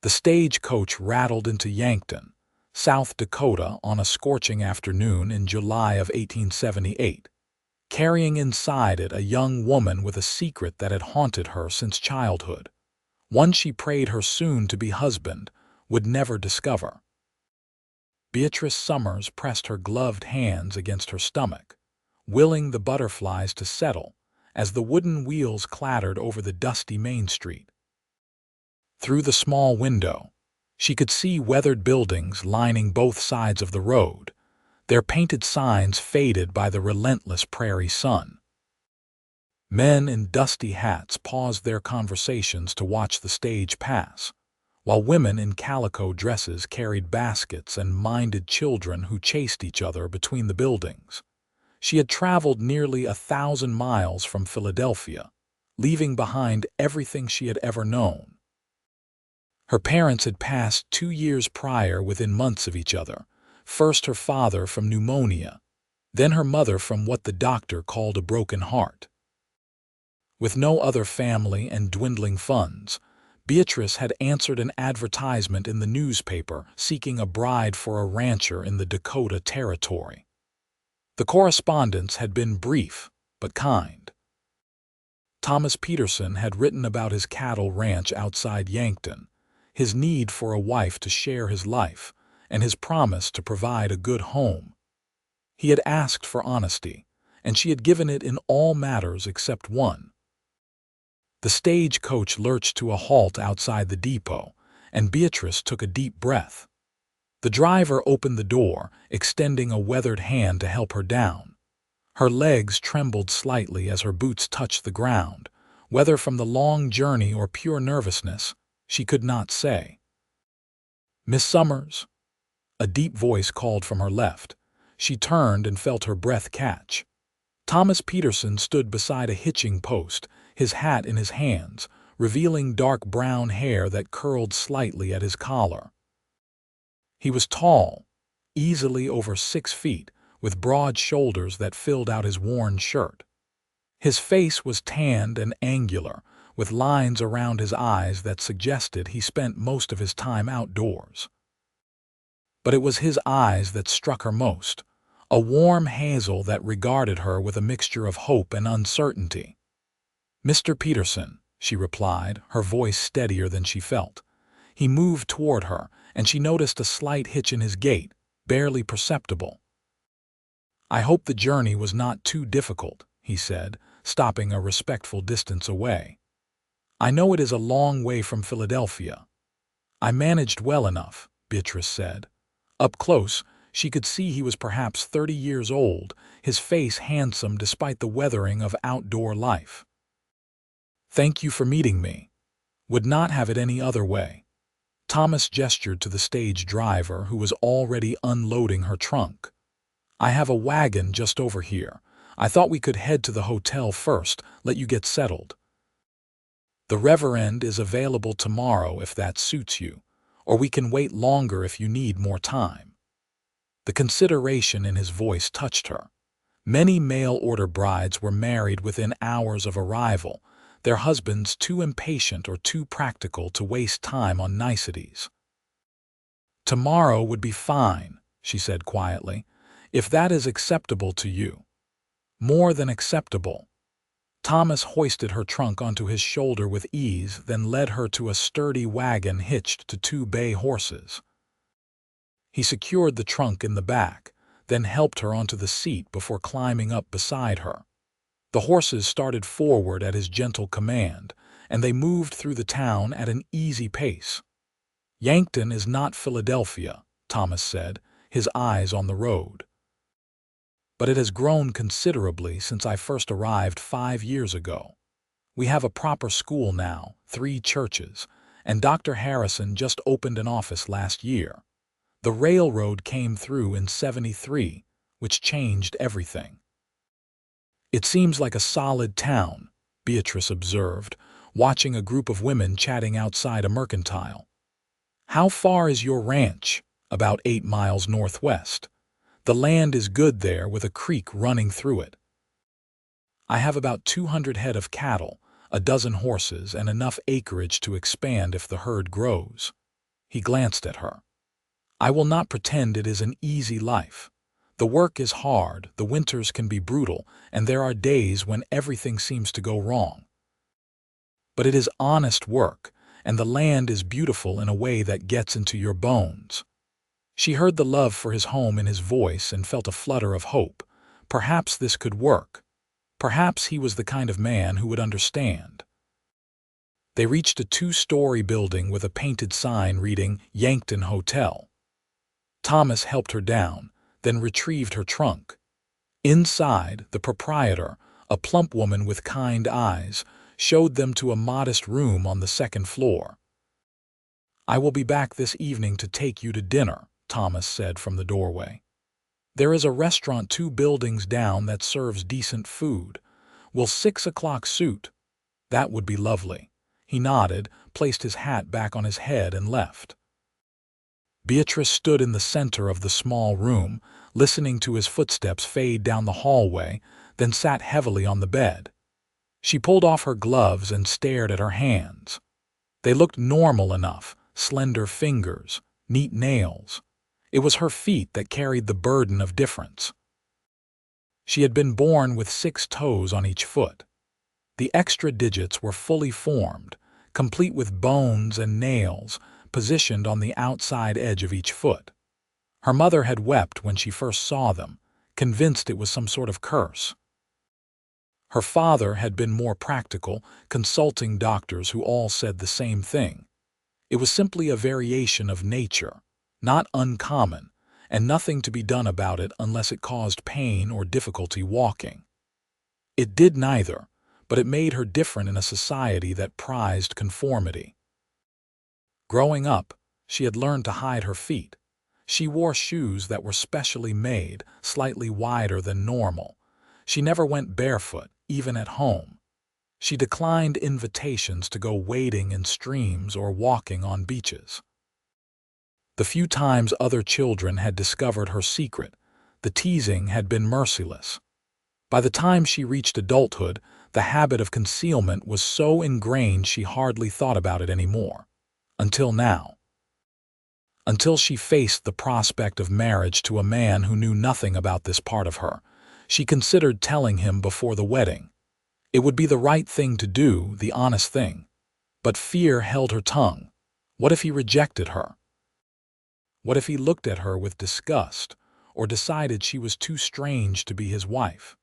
The stagecoach rattled into Yankton, South Dakota, on a scorching afternoon in July of 1878, carrying inside it a young woman with a secret that had haunted her since childhood, one she prayed her soon-to-be husband would never discover. Beatrice Summers pressed her gloved hands against her stomach, willing the butterflies to settle as the wooden wheels clattered over the dusty Main Street. Through the small window, she could see weathered buildings lining both sides of the road, their painted signs faded by the relentless prairie sun. Men in dusty hats paused their conversations to watch the stage pass, while women in calico dresses carried baskets and minded children who chased each other between the buildings. She had traveled nearly 1,000 miles from Philadelphia, leaving behind everything she had ever known. Her parents had passed 2 years prior within months of each other, first her father from pneumonia, then her mother from what the doctor called a broken heart. With no other family and dwindling funds, Beatrice had answered an advertisement in the newspaper seeking a bride for a rancher in the Dakota Territory. The correspondence had been brief but kind. Thomas Peterson had written about his cattle ranch outside Yankton, his need for a wife to share his life, and his promise to provide a good home. He had asked for honesty, and she had given it in all matters except one. The stagecoach lurched to a halt outside the depot, and Beatrice took a deep breath. The driver opened the door, extending a weathered hand to help her down. Her legs trembled slightly as her boots touched the ground, whether from the long journey or pure nervousness, she could not say. "Miss Summers?" A deep voice called from her left. She turned and felt her breath catch. Thomas Peterson stood beside a hitching post, his hat in his hands, revealing dark brown hair that curled slightly at his collar. He was tall, easily over 6 feet, with broad shoulders that filled out his worn shirt. His face was tanned and angular, with lines around his eyes that suggested he spent most of his time outdoors. But it was his eyes that struck her most, a warm hazel that regarded her with a mixture of hope and uncertainty. "Mr. Peterson," she replied, her voice steadier than she felt. He moved toward her, and she noticed a slight hitch in his gait, barely perceptible. "I hope the journey was not too difficult," he said, stopping a respectful distance away. "I know it is a long way from Philadelphia." "I managed well enough," Beatrice said. Up close, she could see he was perhaps 30 years old, his face handsome despite the weathering of outdoor life. "Thank you for meeting me. Would not have it any other way." Thomas gestured to the stage driver, who was already unloading her trunk. "I have a wagon just over here. I thought we could head to the hotel first, let you get settled. The Reverend is available tomorrow if that suits you, or we can wait longer if you need more time." The consideration in his voice touched her. Many mail-order brides were married within hours of arrival, their husbands too impatient or too practical to waste time on niceties. "Tomorrow would be fine," she said quietly, "if that is acceptable to you." "More than acceptable." Thomas hoisted her trunk onto his shoulder with ease, then led her to a sturdy wagon hitched to 2 bay horses. He secured the trunk in the back, then helped her onto the seat before climbing up beside her. The horses started forward at his gentle command, and they moved through the town at an easy pace. "Yankton is not Philadelphia," Thomas said, his eyes on the road. "But it has grown considerably since I first arrived 5 years ago. We have a proper school now, 3 churches, and Dr. Harrison just opened an office last year. The railroad came through in '73, which changed everything." "It seems like a solid town," Beatrice observed, watching a group of women chatting outside a mercantile. "How far is your ranch?" "About 8 miles northwest. The land is good there with a creek running through it. I have about 200 head of cattle, a dozen horses, and enough acreage to expand if the herd grows." He glanced at her. "I will not pretend it is an easy life. The work is hard, the winters can be brutal, and there are days when everything seems to go wrong. But it is honest work, and the land is beautiful in a way that gets into your bones." She heard the love for his home in his voice and felt a flutter of hope. Perhaps this could work. Perhaps he was the kind of man who would understand. They reached a 2-story building with a painted sign reading Yankton Hotel. Thomas helped her down, then retrieved her trunk. Inside, the proprietor, a plump woman with kind eyes, showed them to a modest room on the 2nd floor. "I will be back this evening to take you to dinner," Thomas said from the doorway. "There is a restaurant 2 buildings down that serves decent food. Will 6 o'clock suit?" "That would be lovely." He nodded, placed his hat back on his head, and left. Beatrice stood in the center of the small room, listening to his footsteps fade down the hallway, then sat heavily on the bed. She pulled off her gloves and stared at her hands. They looked normal enough, slender fingers, neat nails. It was her feet that carried the burden of difference. She had been born with 6 toes on each foot. The extra digits were fully formed, complete with bones and nails, positioned on the outside edge of each foot. Her mother had wept when she first saw them, convinced it was some sort of curse. Her father had been more practical, consulting doctors who all said the same thing. It was simply a variation of nature, not uncommon, and nothing to be done about it unless it caused pain or difficulty walking. It did neither, but it made her different in a society that prized conformity. Growing up, she had learned to hide her feet. She wore shoes that were specially made, slightly wider than normal. She never went barefoot, even at home. She declined invitations to go wading in streams or walking on beaches. The few times other children had discovered her secret, the teasing had been merciless. By the time she reached adulthood, the habit of concealment was so ingrained she hardly thought about it anymore. Until now. Until she faced the prospect of marriage to a man who knew nothing about this part of her. She considered telling him before the wedding. It would be the right thing to do, the honest thing. But fear held her tongue. What if he rejected her? What if he looked at her with disgust, or decided she was too strange to be his wife?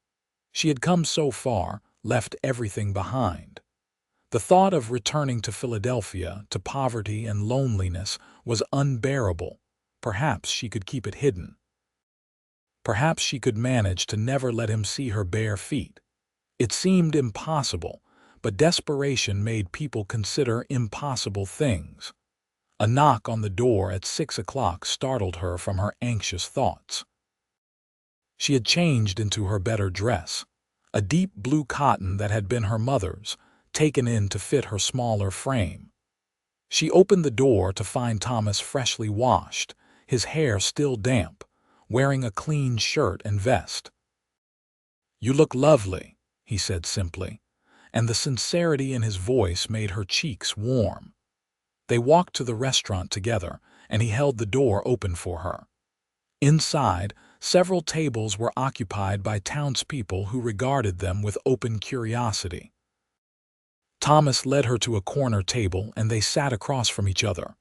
She had come so far, left everything behind. The thought of returning to Philadelphia, to poverty and loneliness, was unbearable. Perhaps she could keep it hidden. Perhaps she could manage to never let him see her bare feet. It seemed impossible, but desperation made people consider impossible things. A knock on the door at 6 o'clock startled her from her anxious thoughts. She had changed into her better dress, a deep blue cotton that had been her mother's, taken in to fit her smaller frame. She opened the door to find Thomas freshly washed, his hair still damp, wearing a clean shirt and vest. "You look lovely," he said simply, and the sincerity in his voice made her cheeks warm. They walked to the restaurant together, and he held the door open for her. Inside, several tables were occupied by townspeople who regarded them with open curiosity. Thomas led her to a corner table, and they sat across from each other.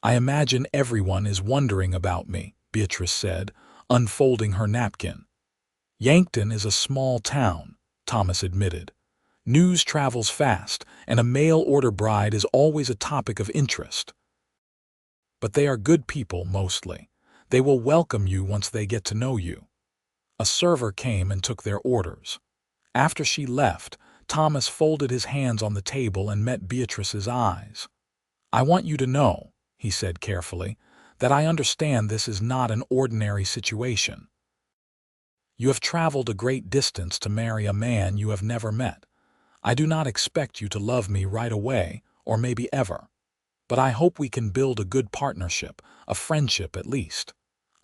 "I imagine everyone is wondering about me," Beatrice said, unfolding her napkin. "Yankton is a small town," Thomas admitted. "News travels fast, and a mail-order bride is always a topic of interest. But they are good people, mostly. They will welcome you once they get to know you." A server came and took their orders. After she left, Thomas folded his hands on the table and met Beatrice's eyes. "I want you to know," he said carefully, "that I understand this is not an ordinary situation. You have traveled a great distance to marry a man you have never met. I do not expect you to love me right away, or maybe ever. But I hope we can build a good partnership, a friendship at least.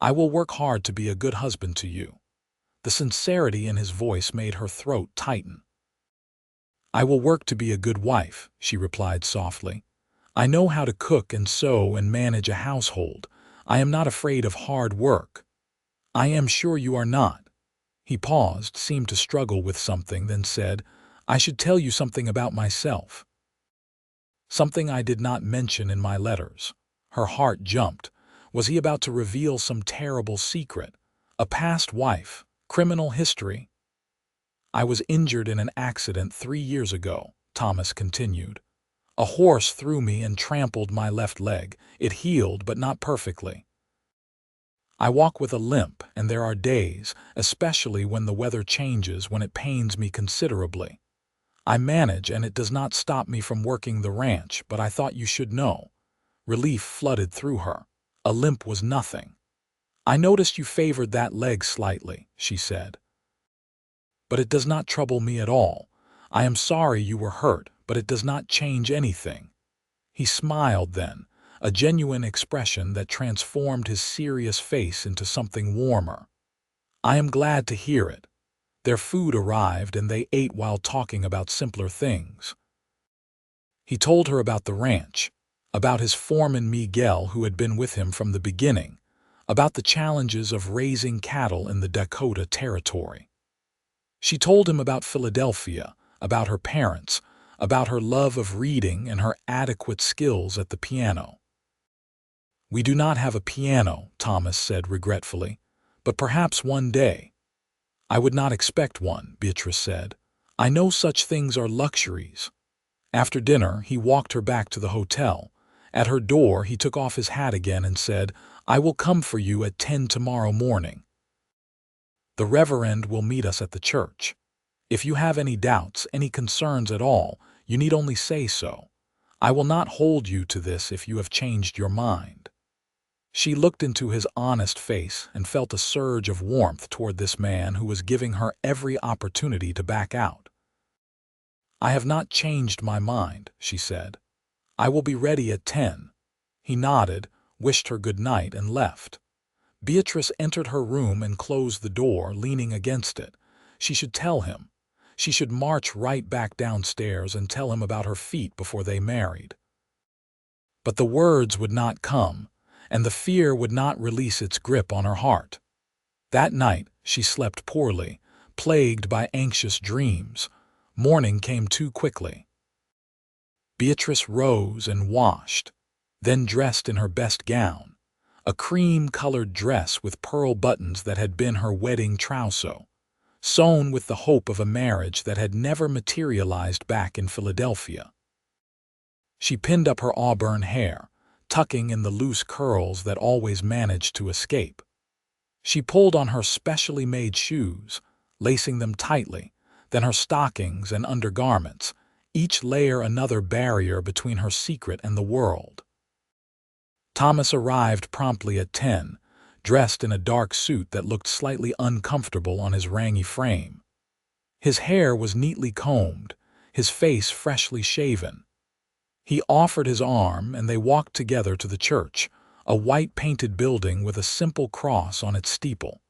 I will work hard to be a good husband to you." The sincerity in his voice made her throat tighten. "I will work to be a good wife," she replied softly. I know how to cook and sew and manage a household. I am not afraid of hard work." "I am sure you are not." He paused, seemed to struggle with something, then said, "I should tell you something about myself. Something I did not mention in my letters." Her heart jumped. Was he about to reveal some terrible secret? A past wife? Criminal history? "I was injured in an accident 3 years ago," Thomas continued. "A horse threw me and trampled my left leg. It healed, but not perfectly. I walk with a limp, and there are days, especially when the weather changes, when it pains me considerably. I manage, and it does not stop me from working the ranch, but I thought you should know." Relief flooded through her. A limp was nothing. "I noticed you favored that leg slightly," she said. "But it does not trouble me at all. I am sorry you were hurt, but it does not change anything." He smiled then, a genuine expression that transformed his serious face into something warmer. "I am glad to hear it." Their food arrived, and they ate while talking about simpler things. He told her about the ranch, about his foreman Miguel, who had been with him from the beginning, about the challenges of raising cattle in the Dakota territory. She told him about Philadelphia, about her parents, about her love of reading and her adequate skills at the piano. "We do not have a piano," Thomas said regretfully, "but perhaps one day." "I would not expect one," Beatrice said. "I know such things are luxuries." After dinner, he walked her back to the hotel. At her door, he took off his hat again and said, "I will come for you at 10 tomorrow morning. The Reverend will meet us at the church. If you have any doubts, any concerns at all, you need only say so. I will not hold you to this if you have changed your mind." She looked into his honest face and felt a surge of warmth toward this man who was giving her every opportunity to back out. "I have not changed my mind," she said. "I will be ready at 10. He nodded, wished her good night, and left. Beatrice entered her room and closed the door, leaning against it. She should tell him. She should march right back downstairs and tell him about her feet before they married. But the words would not come, and the fear would not release its grip on her heart. That night she slept poorly, plagued by anxious dreams. Morning came too quickly. Beatrice rose and washed, then dressed in her best gown, a cream-colored dress with pearl buttons that had been her wedding trousseau, sewn with the hope of a marriage that had never materialized back in Philadelphia. She pinned up her auburn hair, tucking in the loose curls that always managed to escape. She pulled on her specially made shoes, lacing them tightly, then her stockings and undergarments, each layer another barrier between her secret and the world. Thomas arrived promptly at 10, dressed in a dark suit that looked slightly uncomfortable on his rangy frame. His hair was neatly combed, his face freshly shaven. He offered his arm, and they walked together to the church, a white-painted building with a simple cross on its steeple.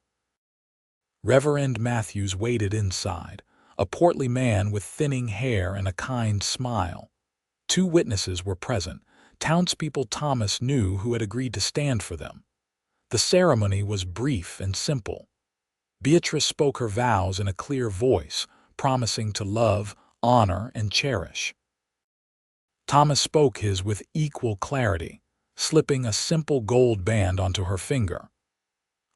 Reverend Matthews waited inside, a portly man with thinning hair and a kind smile. 2 witnesses were present, townspeople Thomas knew who had agreed to stand for them. The ceremony was brief and simple. Beatrice spoke her vows in a clear voice, promising to love, honor, and cherish. Thomas spoke his with equal clarity, slipping a simple gold band onto her finger.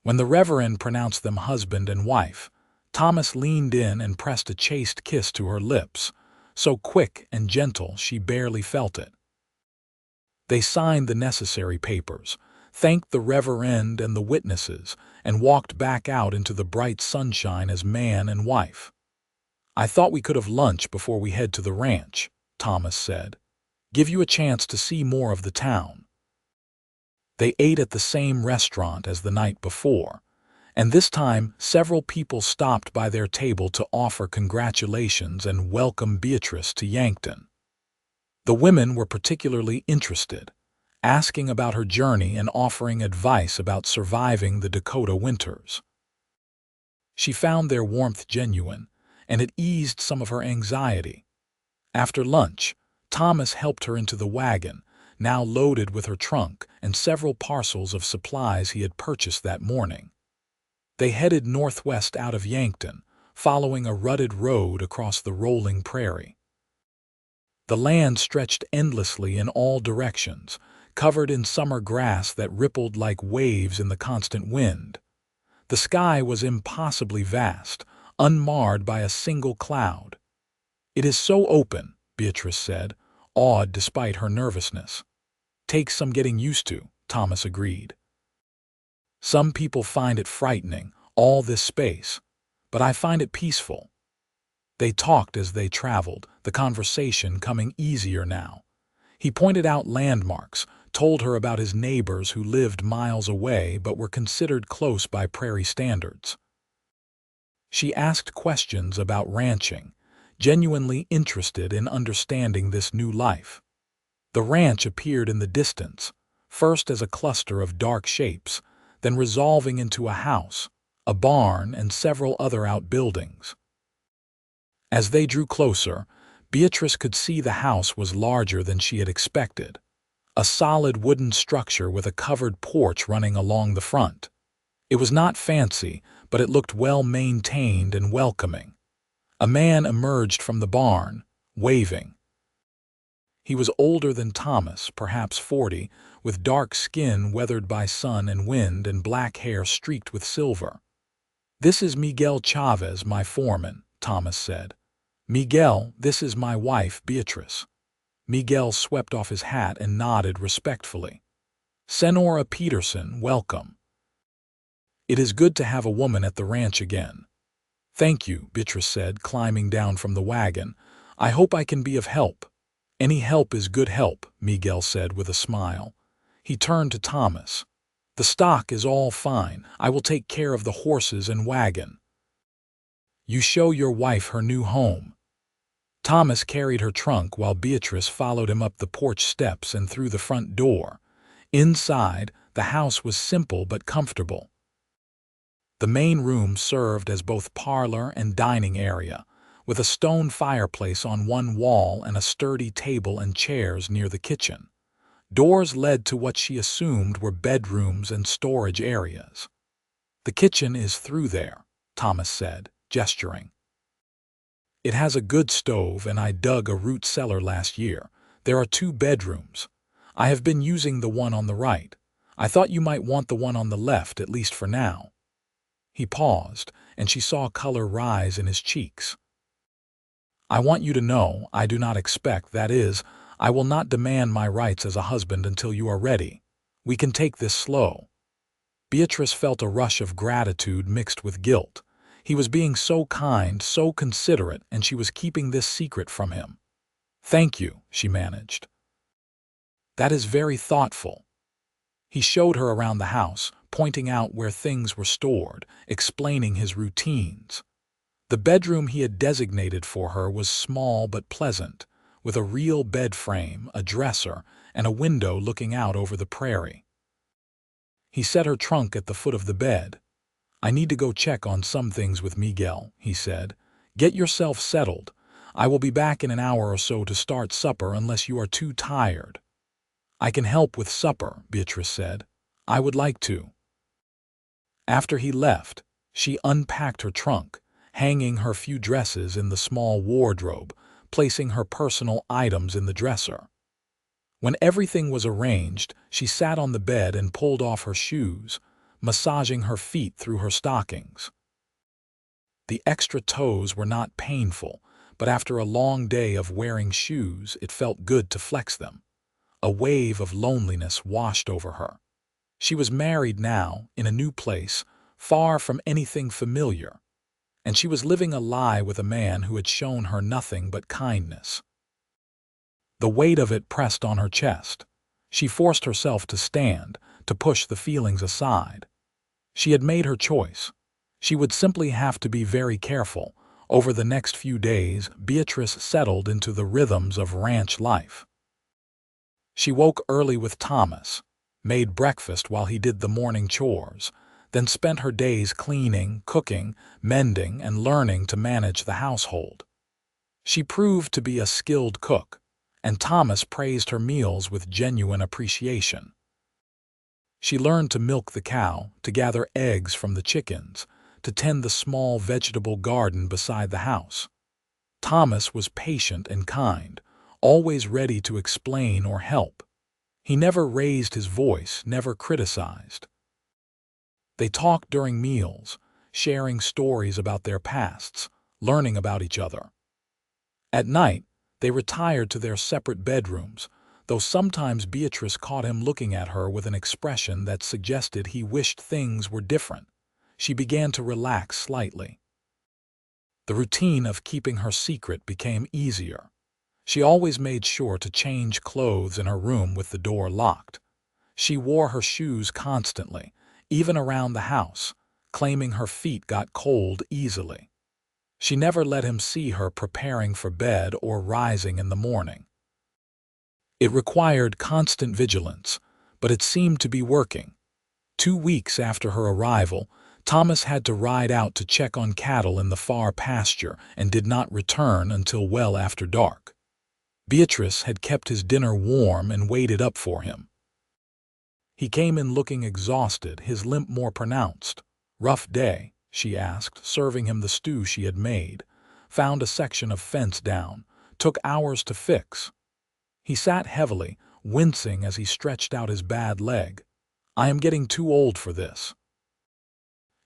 When the Reverend pronounced them husband and wife, Thomas leaned in and pressed a chaste kiss to her lips, so quick and gentle she barely felt it. They signed the necessary papers, thanked the Reverend and the witnesses, and walked back out into the bright sunshine as man and wife. "I thought we could have lunch before we head to the ranch," Thomas said. "Give you a chance to see more of the town." They ate at the same restaurant as the night before, and this time several people stopped by their table to offer congratulations and welcome Beatrice to Yankton. The women were particularly interested, asking about her journey and offering advice about surviving the Dakota winters. She found their warmth genuine, and it eased some of her anxiety. After lunch, Thomas helped her into the wagon, now loaded with her trunk and several parcels of supplies he had purchased that morning. They headed northwest out of Yankton, following a rutted road across the rolling prairie. The land stretched endlessly in all directions, covered in summer grass that rippled like waves in the constant wind. The sky was impossibly vast, unmarred by a single cloud. "It is so open," Beatrice said, awed despite her nervousness. "Takes some getting used to," Thomas agreed. "Some people find it frightening, all this space, but I find it peaceful." They talked as they traveled, the conversation coming easier now. He pointed out landmarks, told her about his neighbors who lived miles away but were considered close by prairie standards. She asked questions about ranching, genuinely interested in understanding this new life. The ranch appeared in the distance, first as a cluster of dark shapes, then resolving into a house, a barn, and several other outbuildings. As they drew closer, Beatrice could see the house was larger than she had expected. A solid wooden structure with a covered porch running along the front. It was not fancy, but it looked well maintained and welcoming. A man emerged from the barn, waving. He was older than Thomas, perhaps 40, with dark skin weathered by sun and wind and black hair streaked with silver. "This is Miguel Chavez, my foreman," Thomas said. "Miguel, this is my wife, Beatrice." Miguel swept off his hat and nodded respectfully. "Senora Peterson, welcome. It is good to have a woman at the ranch again." "Thank you," Beatrice said, climbing down from the wagon. "I hope I can be of help." "Any help is good help," Miguel said with a smile. He turned to Thomas. "The stock is all fine. I will take care of the horses and wagon. You show your wife her new home." Thomas carried her trunk while Beatrice followed him up the porch steps and through the front door. Inside, the house was simple but comfortable. The main room served as both parlor and dining area, with a stone fireplace on one wall and a sturdy table and chairs near the kitchen. Doors led to what she assumed were bedrooms and storage areas. "The kitchen is through there," Thomas said, gesturing. "It has a good stove, and I dug a root cellar last year. There are 2 bedrooms. I have been using the one on the right. I thought you might want the one on the left, at least for now." He paused, and she saw color rise in his cheeks. "I want you to know I do not expect, that is, I will not demand my rights as a husband until you are ready. We can take this slow." Beatrice felt a rush of gratitude mixed with guilt. He was being so kind, so considerate, and she was keeping this secret from him. "Thank you," she managed. "That is very thoughtful." He showed her around the house, pointing out where things were stored, explaining his routines. The bedroom he had designated for her was small but pleasant, with a real bed frame, a dresser, and a window looking out over the prairie. He set her trunk at the foot of the bed. "I need to go check on some things with Miguel," he said. "Get yourself settled. I will be back in an hour or so to start supper unless you are too tired." "I can help with supper," Beatrice said. "I would like to." After he left, she unpacked her trunk, hanging her few dresses in the small wardrobe, placing her personal items in the dresser. When everything was arranged, she sat on the bed and pulled off her shoes, massaging her feet through her stockings. The extra toes were not painful, but after a long day of wearing shoes, it felt good to flex them. A wave of loneliness washed over her. She was married now, in a new place, far from anything familiar, and she was living a lie with a man who had shown her nothing but kindness. The weight of it pressed on her chest. She forced herself to stand, to push the feelings aside. She had made her choice. She would simply have to be very careful. Over the next few days, Beatrice settled into the rhythms of ranch life. She woke early with Thomas, made breakfast while he did the morning chores, then spent her days cleaning, cooking, mending, and learning to manage the household. She proved to be a skilled cook, and Thomas praised her meals with genuine appreciation. She learned to milk the cow, to gather eggs from the chickens, to tend the small vegetable garden beside the house. Thomas was patient and kind, always ready to explain or help. He never raised his voice, never criticized. They talked during meals, sharing stories about their pasts, learning about each other. At night, they retired to their separate bedrooms, though sometimes Beatrice caught him looking at her with an expression that suggested he wished things were different. She began to relax slightly. The routine of keeping her secret became easier. She always made sure to change clothes in her room with the door locked. She wore her shoes constantly, even around the house, claiming her feet got cold easily. She never let him see her preparing for bed or rising in the morning. It required constant vigilance, but it seemed to be working. 2 weeks after her arrival, Thomas had to ride out to check on cattle in the far pasture and did not return until well after dark. Beatrice had kept his dinner warm and waited up for him. He came in looking exhausted, his limp more pronounced. "Rough day?" she asked, serving him the stew she had made. "Found a section of fence down. Took hours to fix." He sat heavily, wincing as he stretched out his bad leg. "I am getting too old for this."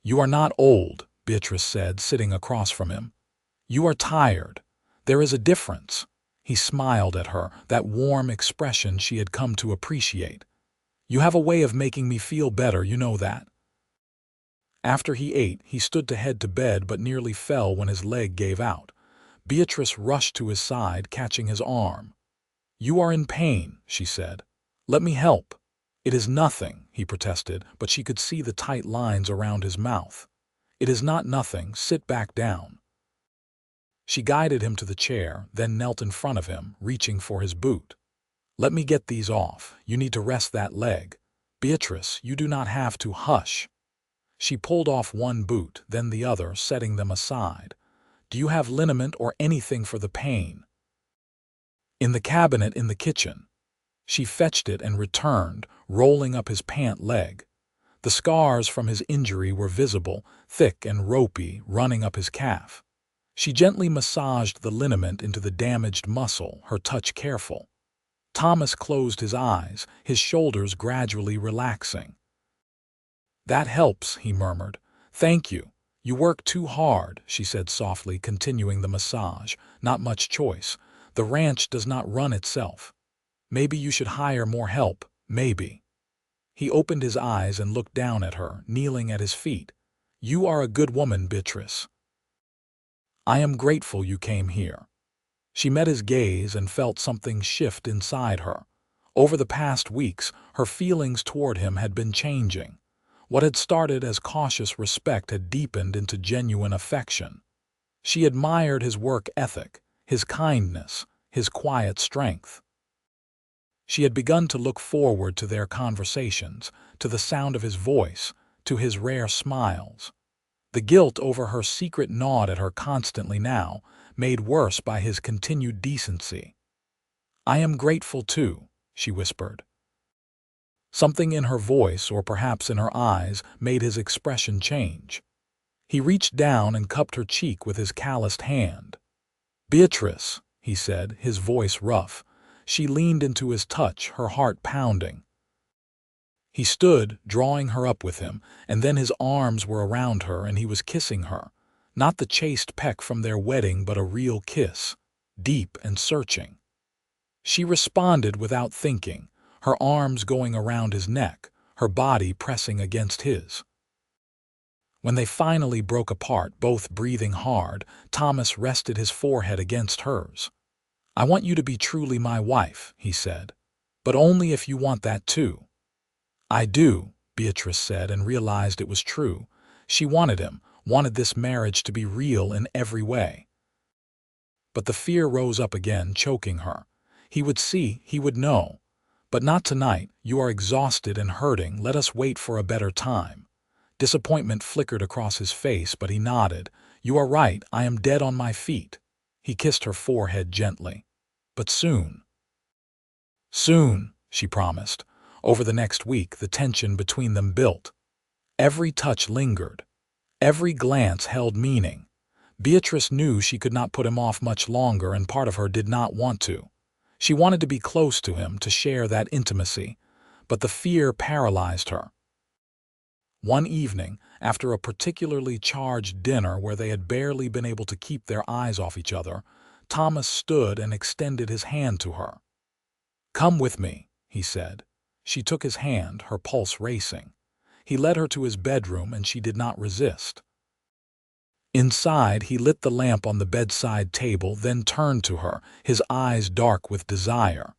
"You are not old," Beatrice said, sitting across from him. "You are tired. There is a difference." He smiled at her, that warm expression she had come to appreciate. "You have a way of making me feel better, you know that." After he ate, he stood to head to bed but nearly fell when his leg gave out. Beatrice rushed to his side, catching his arm. "You are in pain," she said. "Let me help." "It is nothing," he protested, but she could see the tight lines around his mouth. "It is not nothing. Sit back down." She guided him to the chair, then knelt in front of him, reaching for his boot. "Let me get these off. You need to rest that leg." "Beatrice, you do not have to." "Hush." She pulled off one boot, then the other, setting them aside. "Do you have liniment or anything for the pain?" "In the cabinet in the kitchen." She fetched it and returned, rolling up his pant leg. The scars from his injury were visible, thick and ropey, running up his calf. She gently massaged the liniment into the damaged muscle, her touch careful. Thomas closed his eyes, his shoulders gradually relaxing. "That helps," he murmured. "Thank you. You work too hard," she said softly, continuing the massage. "Not much choice. The ranch does not run itself. Maybe you should hire more help, maybe." He opened his eyes and looked down at her, kneeling at his feet. "You are a good woman, Beatrice. I am grateful you came here." She met his gaze and felt something shift inside her. Over the past weeks, her feelings toward him had been changing. What had started as cautious respect had deepened into genuine affection. She admired his work ethic, his kindness, his quiet strength. She had begun to look forward to their conversations, to the sound of his voice, to his rare smiles. The guilt over her secret gnawed at her constantly now, made worse by his continued decency. "I am grateful too," she whispered. Something in her voice, or perhaps in her eyes, made his expression change. He reached down and cupped her cheek with his calloused hand. "Beatrice," he said, his voice rough. She leaned into his touch, her heart pounding. He stood, drawing her up with him, and then his arms were around her and he was kissing her. Not the chaste peck from their wedding, but a real kiss, deep and searching. She responded without thinking, her arms going around his neck, her body pressing against his. When they finally broke apart, both breathing hard, Thomas rested his forehead against hers. "I want you to be truly my wife," he said, "but only if you want that too." "I do," Beatrice said, and realized it was true. She wanted him, wanted this marriage to be real in every way. But the fear rose up again, choking her. He would see, he would know. "But not tonight. You are exhausted and hurting. Let us wait for a better time." Disappointment flickered across his face, but he nodded. "You are right. I am dead on my feet." He kissed her forehead gently. "But soon." Soon, she promised. Over the next week, the tension between them built. Every touch lingered. Every glance held meaning. Beatrice knew she could not put him off much longer, and part of her did not want to. She wanted to be close to him, to share that intimacy, but the fear paralyzed her. One evening, after a particularly charged dinner where they had barely been able to keep their eyes off each other, Thomas stood and extended his hand to her. "Come with me," he said. She took his hand, her pulse racing. He led her to his bedroom, and she did not resist. Inside, he lit the lamp on the bedside table, then turned to her, his eyes dark with desire.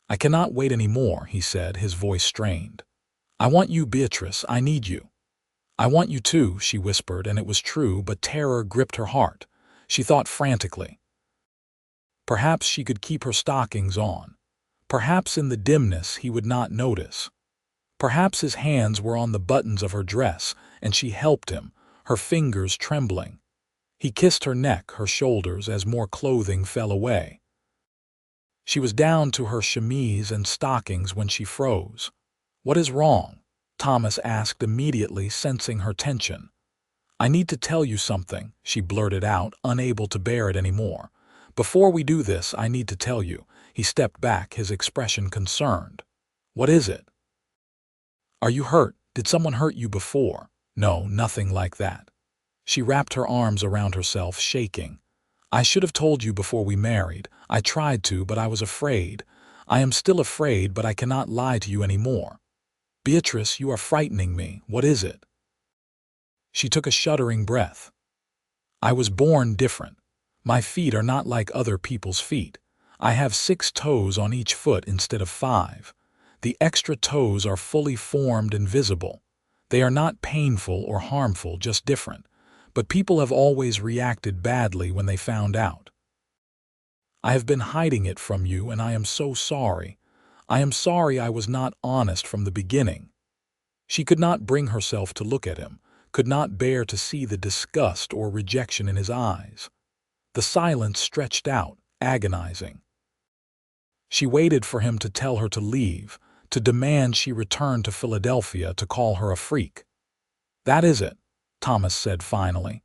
"I cannot wait any more," he said, his voice strained. "I want you, Beatrice. I need you." "I want you too," she whispered, and it was true, but terror gripped her heart. She thought frantically. Perhaps she could keep her stockings on. Perhaps in the dimness he would not notice. Perhaps his hands were on the buttons of her dress, and she helped him, her fingers trembling. He kissed her neck, her shoulders, as more clothing fell away. She was down to her chemise and stockings when she froze. "What is wrong?" Thomas asked immediately, sensing her tension. "I need to tell you something," she blurted out, unable to bear it anymore. "Before we do this, I need to tell you." He stepped back, his expression concerned. "What is it?" "Are you hurt? Did someone hurt you before?" "No, nothing like that." She wrapped her arms around herself, shaking. "I should have told you before we married. I tried to, but I was afraid. I am still afraid, but I cannot lie to you anymore. Beatrice, you are frightening me. What is it?" She took a shuddering breath. "I was born different. My feet are not like other people's feet. I have 6 toes on each foot instead of 5. The extra toes are fully formed and visible. They are not painful or harmful, just different. But people have always reacted badly when they found out. I have been hiding it from you, and I am so sorry. I am sorry I was not honest from the beginning." She could not bring herself to look at him, could not bear to see the disgust or rejection in his eyes. The silence stretched out, agonizing. She waited for him to tell her to leave, to demand she return to Philadelphia, to call her a freak. "That is it," Thomas said finally.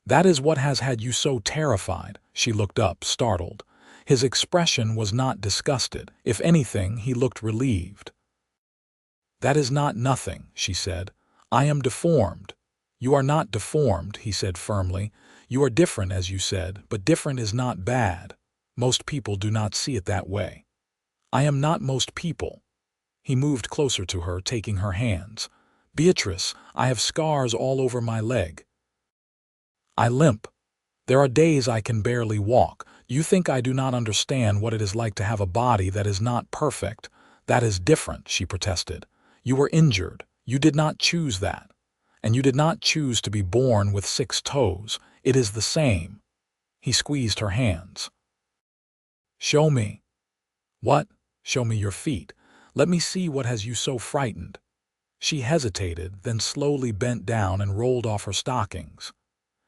"That is what has had you so terrified." She looked up, startled. His expression was not disgusted. If anything, he looked relieved. "That is not nothing," she said. "I am deformed." "You are not deformed," he said firmly. "You are different, as you said, but different is not bad. Most people do not see it that way." "I am not most people." He moved closer to her, taking her hands. "Beatrice, I have scars all over my leg. I limp. There are days I can barely walk. You think I do not understand what it is like to have a body that is not perfect. That is different," she protested. "You were injured. You did not choose that. And you did not choose to be born with 6 toes. It is the same." He squeezed her hands. "Show me." "What?" "Show me your feet. Let me see what has you so frightened." She hesitated, then slowly bent down and rolled off her stockings.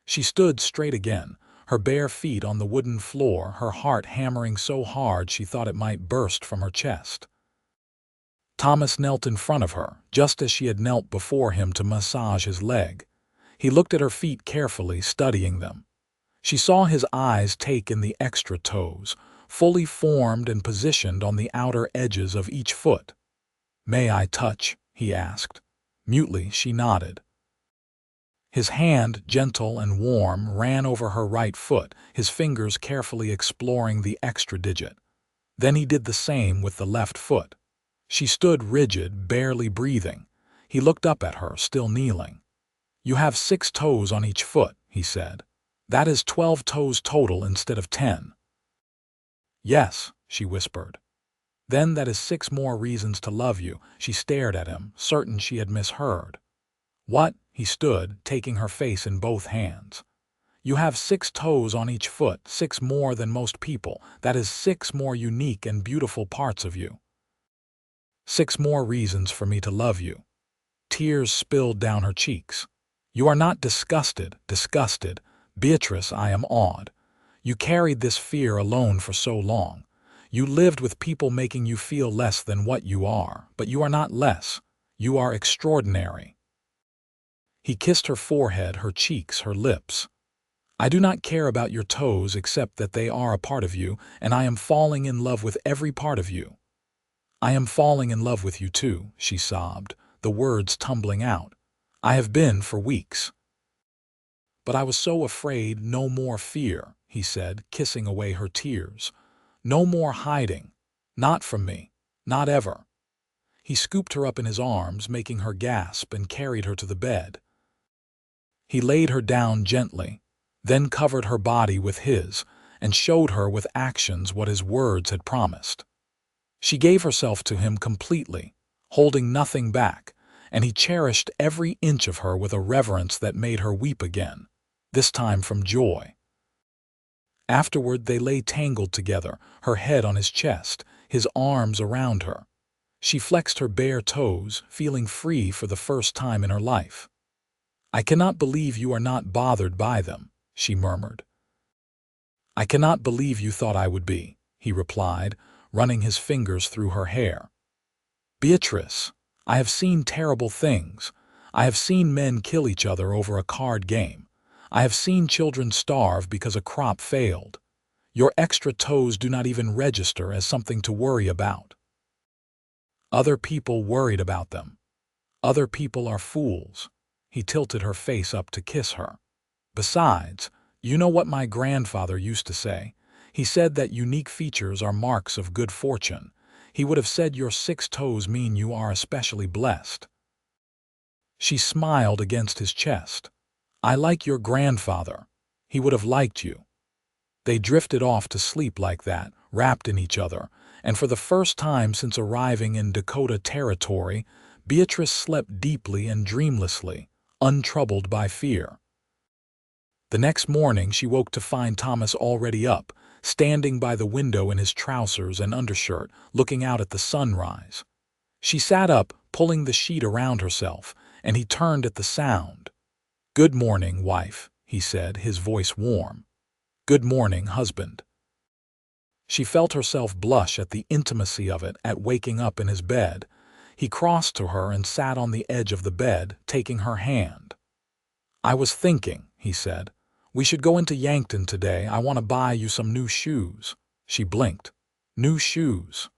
She stood straight again, her bare feet on the wooden floor, her heart hammering so hard she thought it might burst from her chest. Thomas knelt in front of her, just as she had knelt before him, to massage his leg. He looked at her feet carefully, studying them. She saw his eyes take in the extra toes, fully formed and positioned on the outer edges of each foot. "May I touch?" he asked. Mutely, she nodded. His hand, gentle and warm, ran over her right foot, his fingers carefully exploring the extra digit. Then he did the same with the left foot. She stood rigid, barely breathing. He looked up at her, still kneeling. "You have 6 toes on each foot," he said. "That is 12 toes total instead of 10. "Yes," she whispered. "Then that is 6 more reasons to love you." She stared at him, certain she had misheard. "What?" He stood, taking her face in both hands. "You have 6 toes on each foot, 6 more than most people. That is 6 more unique and beautiful parts of you. 6 more reasons for me to love you." Tears spilled down her cheeks. "You are not disgusted. Beatrice, I am awed. You carried this fear alone for so long. You lived with people making you feel less than what you are, but you are not less. You are extraordinary. He kissed her forehead, her cheeks, her lips. I do not care about your toes except that they are a part of you, and I am falling in love with every part of you. I am falling in love with you too, she sobbed, the words tumbling out. I have been for weeks. But I was so afraid. No more fear, he said, kissing away her tears. No more hiding. Not from me. Not ever. He scooped her up in his arms, making her gasp, and carried her to the bed. He laid her down gently, then covered her body with his, and showed her with actions what his words had promised. She gave herself to him completely, holding nothing back, and he cherished every inch of her with a reverence that made her weep again, this time from joy. Afterward they lay tangled together, her head on his chest, his arms around her. She flexed her bare toes, feeling free for the first time in her life. I cannot believe you are not bothered by them, she murmured. I cannot believe you thought I would be, he replied, running his fingers through her hair. Beatrice, I have seen terrible things. I have seen men kill each other over a card game. I have seen children starve because a crop failed. Your extra toes do not even register as something to worry about. Other people worried about them. Other people are fools. He tilted her face up to kiss her. Besides, you know what my grandfather used to say? He said that unique features are marks of good fortune. He would have said your 6 toes mean you are especially blessed. She smiled against his chest. I like your grandfather. He would have liked you. They drifted off to sleep like that, wrapped in each other, and for the first time since arriving in Dakota territory, Beatrice slept deeply and dreamlessly, untroubled by fear. The next morning she woke to find Thomas already up, standing by the window in his trousers and undershirt, looking out at the sunrise. She sat up, pulling the sheet around herself, and he turned at the sound. Good morning, wife, he said, his voice warm. Good morning, husband. She felt herself blush at the intimacy of it at waking up in his bed. He crossed to her and sat on the edge of the bed, taking her hand. I was thinking, he said. We should go into Yankton today. I want to buy you some new shoes. She blinked. New shoes.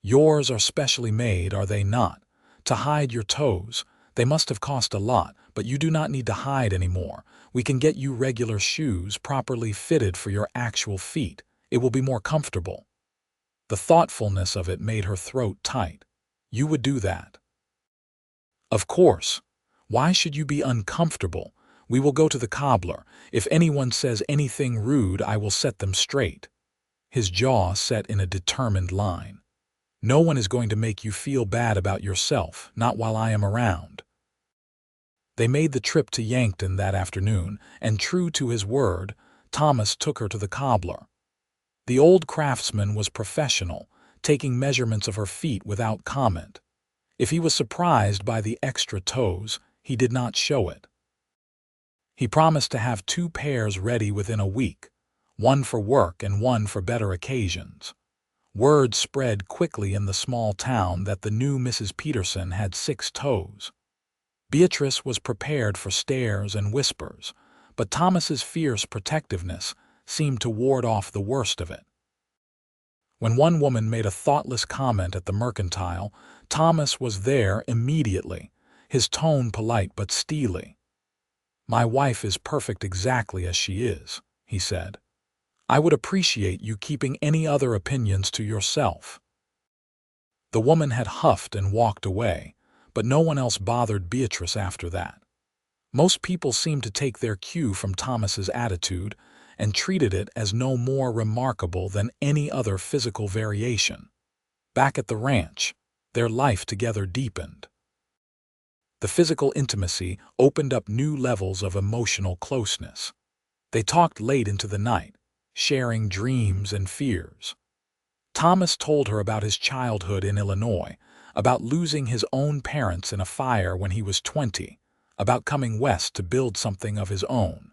Yours are specially made, are they not? To hide your toes. They must have cost a lot, but you do not need to hide anymore. We can get you regular shoes properly fitted for your actual feet. It will be more comfortable. The thoughtfulness of it made her throat tight. You would do that? Of course. Why should you be uncomfortable? We will go to the cobbler. If anyone says anything rude, I will set them straight. His jaw set in a determined line. No one is going to make you feel bad about yourself, not while I am around. They made the trip to Yankton that afternoon, and true to his word, Thomas took her to the cobbler. The old craftsman was professional, taking measurements of her feet without comment. If he was surprised by the extra toes, he did not show it. He promised to have 2 pairs ready within a week, one for work and one for better occasions. Word spread quickly in the small town that the new Mrs. Peterson had 6 toes. Beatrice was prepared for stares and whispers, but Thomas's fierce protectiveness seemed to ward off the worst of it. When one woman made a thoughtless comment at the mercantile, Thomas was there immediately, his tone polite but steely. My wife is perfect exactly as she is, he said. I would appreciate you keeping any other opinions to yourself. The woman had huffed and walked away, but no one else bothered Beatrice after that. Most people seemed to take their cue from Thomas's attitude and treated it as no more remarkable than any other physical variation. Back at the ranch, their life together deepened. The physical intimacy opened up new levels of emotional closeness. They talked late into the night, sharing dreams and fears. Thomas told her about his childhood in Illinois, about losing his own parents in a fire when he was 20, about coming west to build something of his own.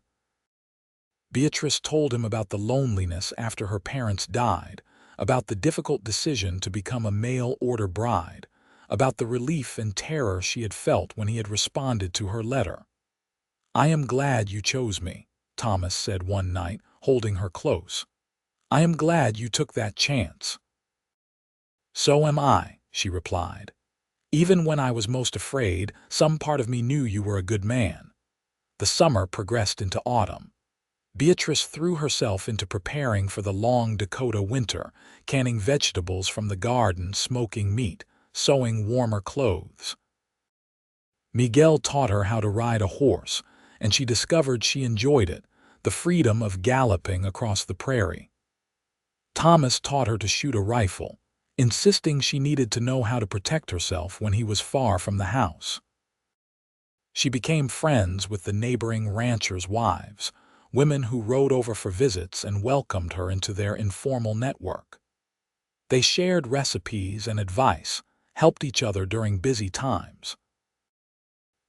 Beatrice told him about the loneliness after her parents died, about the difficult decision to become a mail-order bride, about the relief and terror she had felt when he had responded to her letter. "I am glad you chose me," Thomas said one night, holding her close. "I am glad you took that chance." "So am I," she replied. "Even when I was most afraid, some part of me knew you were a good man." The summer progressed into autumn. Beatrice threw herself into preparing for the long Dakota winter, canning vegetables from the garden, smoking meat, sewing warmer clothes. Miguel taught her how to ride a horse, and she discovered she enjoyed it, the freedom of galloping across the prairie. Thomas taught her to shoot a rifle, insisting she needed to know how to protect herself when he was far from the house. She became friends with the neighboring ranchers' wives, women who rode over for visits and welcomed her into their informal network. They shared recipes and advice, helped each other during busy times.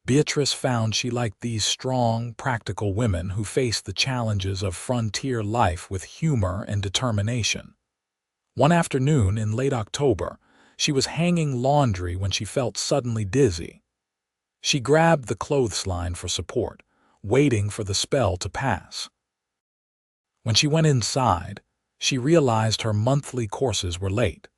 Beatrice found she liked these strong, practical women who faced the challenges of frontier life with humor and determination. One afternoon in late October, she was hanging laundry when she felt suddenly dizzy. She grabbed the clothesline for support, waiting for the spell to pass. When she went inside, she realized her monthly courses were late.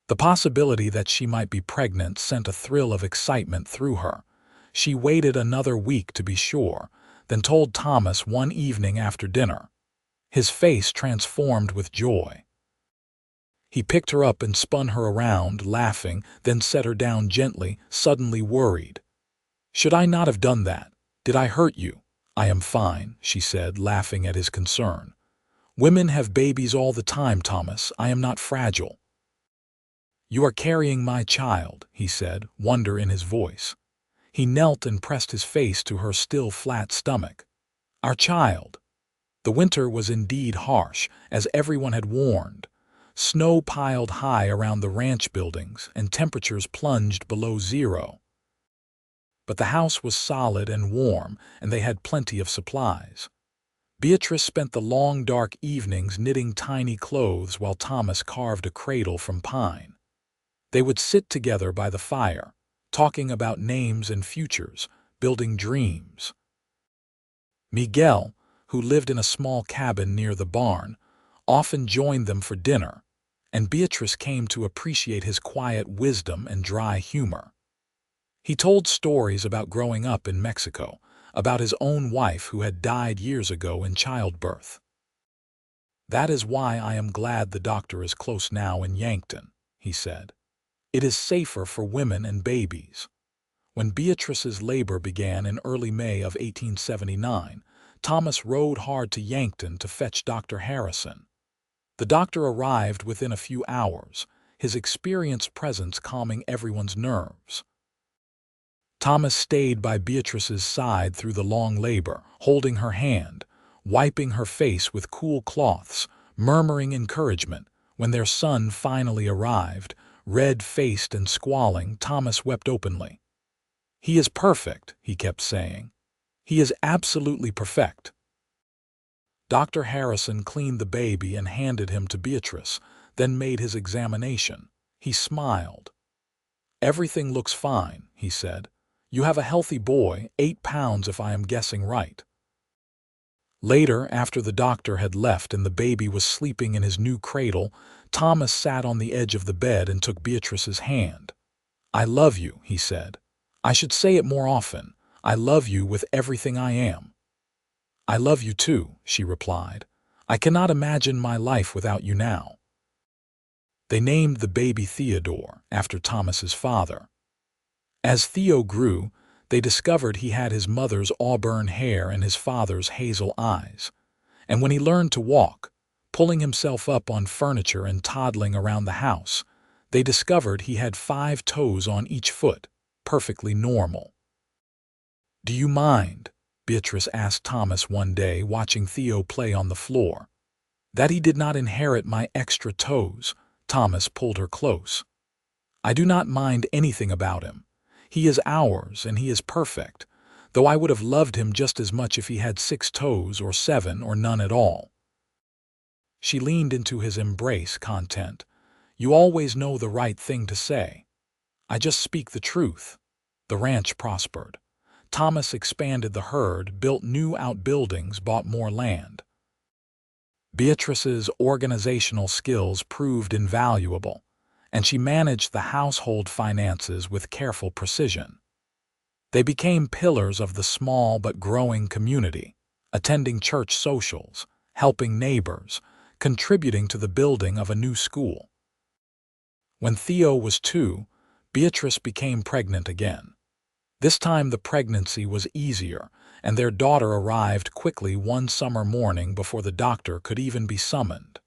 The possibility that she might be pregnant sent a thrill of excitement through her. She waited another week to be sure, then told Thomas one evening after dinner. His face transformed with joy. He picked her up and spun her around, laughing, then set her down gently, suddenly worried. "Should I not have done that? Did I hurt you?" "I am fine," she said, laughing at his concern. "Women have babies all the time, Thomas. I am not fragile." "You are carrying my child," he said, wonder in his voice. He knelt and pressed his face to her still flat stomach. "Our child." The winter was indeed harsh, as everyone had warned. Snow piled high around the ranch buildings, and temperatures plunged below zero. But the house was solid and warm, and they had plenty of supplies. Beatrice spent the long dark evenings knitting tiny clothes while Thomas carved a cradle from pine. They would sit together by the fire, talking about names and futures, building dreams. Miguel, who lived in a small cabin near the barn, often joined them for dinner, and Beatrice came to appreciate his quiet wisdom and dry humor. He told stories about growing up in Mexico, about his own wife who had died years ago in childbirth. "That is why I am glad the doctor is close now in Yankton," he said. "It is safer for women and babies." When Beatrice's labor began in early May of 1879, Thomas rode hard to Yankton to fetch Dr. Harrison. The doctor arrived within a few hours, his experienced presence calming everyone's nerves. Thomas stayed by Beatrice's side through the long labor, holding her hand, wiping her face with cool cloths, murmuring encouragement. When their son finally arrived, red-faced and squalling, Thomas wept openly. "He is perfect," he kept saying. "He is absolutely perfect." Dr. Harrison cleaned the baby and handed him to Beatrice, then made his examination. He smiled. "Everything looks fine," he said. "You have a healthy boy, 8 pounds if I am guessing right." Later, after the doctor had left and the baby was sleeping in his new cradle, Thomas sat on the edge of the bed and took Beatrice's hand. "I love you," he said. "I should say it more often. I love you with everything I am." "I love you too," she replied. "I cannot imagine my life without you now." They named the baby Theodore, after Thomas's father. As Theo grew, they discovered he had his mother's auburn hair and his father's hazel eyes. And when he learned to walk, pulling himself up on furniture and toddling around the house, they discovered he had 5 toes on each foot, perfectly normal. "Do you mind?" Beatrice asked Thomas one day, watching Theo play on the floor. "That he did not inherit my extra toes," Thomas pulled her close. "I do not mind anything about him. He is ours, and he is perfect, though I would have loved him just as much if he had 6 toes or 7 or none at all." She leaned into his embrace, content. "You always know the right thing to say." "I just speak the truth." The ranch prospered. Thomas expanded the herd, built new outbuildings, bought more land. Beatrice's organizational skills proved invaluable, and she managed the household finances with careful precision. They became pillars of the small but growing community, attending church socials, helping neighbors, contributing to the building of a new school. When Theo was 2, Beatrice became pregnant again. This time the pregnancy was easier, and their daughter arrived quickly one summer morning before the doctor could even be summoned.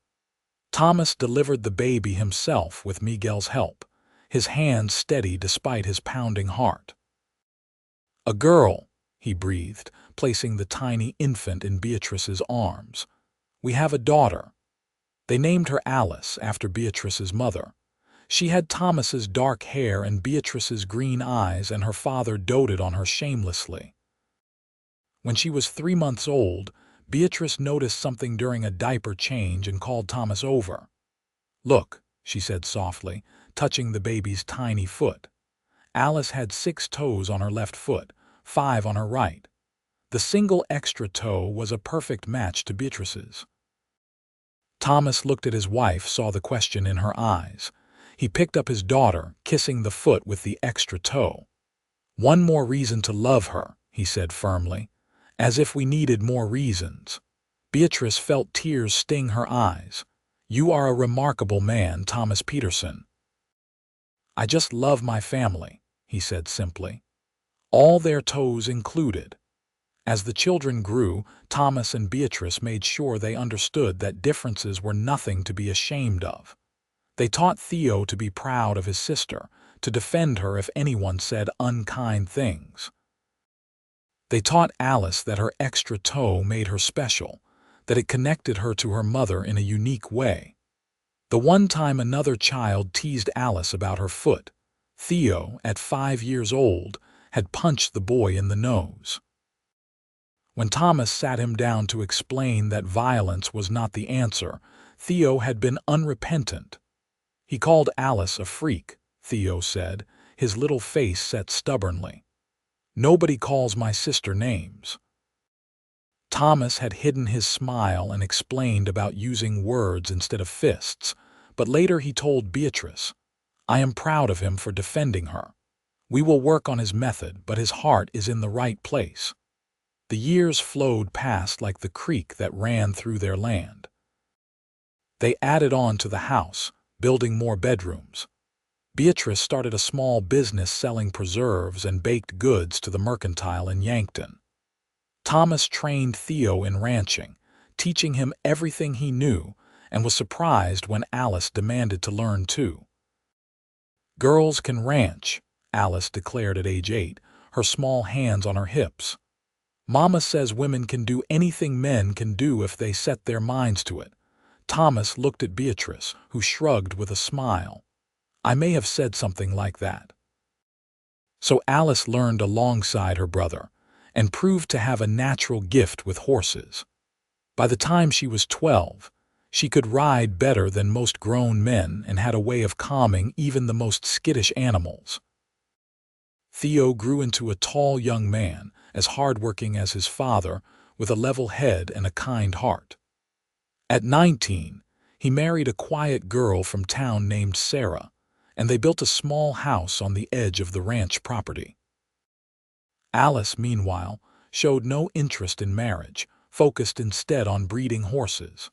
Thomas delivered the baby himself with Miguel's help, his hands steady despite his pounding heart. "A girl," he breathed, placing the tiny infant in Beatrice's arms. "We have a daughter." They named her Alice after Beatrice's mother. She had Thomas's dark hair and Beatrice's green eyes, and her father doted on her shamelessly. When she was 3 months old, Beatrice noticed something during a diaper change and called Thomas over. "Look," she said softly, touching the baby's tiny foot. Alice had 6 toes on her left foot, 5 on her right. The single extra toe was a perfect match to Beatrice's. Thomas looked at his wife, saw the question in her eyes. He picked up his daughter, kissing the foot with the extra toe. "One more reason to love her," he said firmly, as if we needed more reasons. Beatrice felt tears sting her eyes. "You are a remarkable man, Thomas Peterson." "I just love my family," he said simply. All their toes included. As the children grew, Thomas and Beatrice made sure they understood that differences were nothing to be ashamed of. They taught Theo to be proud of his sister, to defend her if anyone said unkind things. They taught Alice that her extra toe made her special, that it connected her to her mother in a unique way. The one time another child teased Alice about her foot, Theo, at 5 years old, had punched the boy in the nose. When Thomas sat him down to explain that violence was not the answer, Theo had been unrepentant. He called Alice a freak, Theo said, his little face set stubbornly. "Nobody calls my sister names." Thomas had hidden his smile and explained about using words instead of fists, but later he told Beatrice, "I am proud of him for defending her. We will work on his method, but his heart is in the right place." The years flowed past like the creek that ran through their land. They added on to the house, building more bedrooms. Beatrice started a small business selling preserves and baked goods to the mercantile in Yankton. Thomas trained Theo in ranching, teaching him everything he knew, and was surprised when Alice demanded to learn too. "Girls can ranch," Alice declared at age 8, her small hands on her hips. "Mama says women can do anything men can do if they set their minds to it." Thomas looked at Beatrice, who shrugged with a smile. "I may have said something like that." So Alice learned alongside her brother, and proved to have a natural gift with horses. By the time she was 12, she could ride better than most grown men and had a way of calming even the most skittish animals. Theo grew into a tall young man, as hardworking as his father, with a level head and a kind heart. At 19, he married a quiet girl from town named Sarah, and they built a small house on the edge of the ranch property. Alice, meanwhile, showed no interest in marriage, focused instead on breeding horses.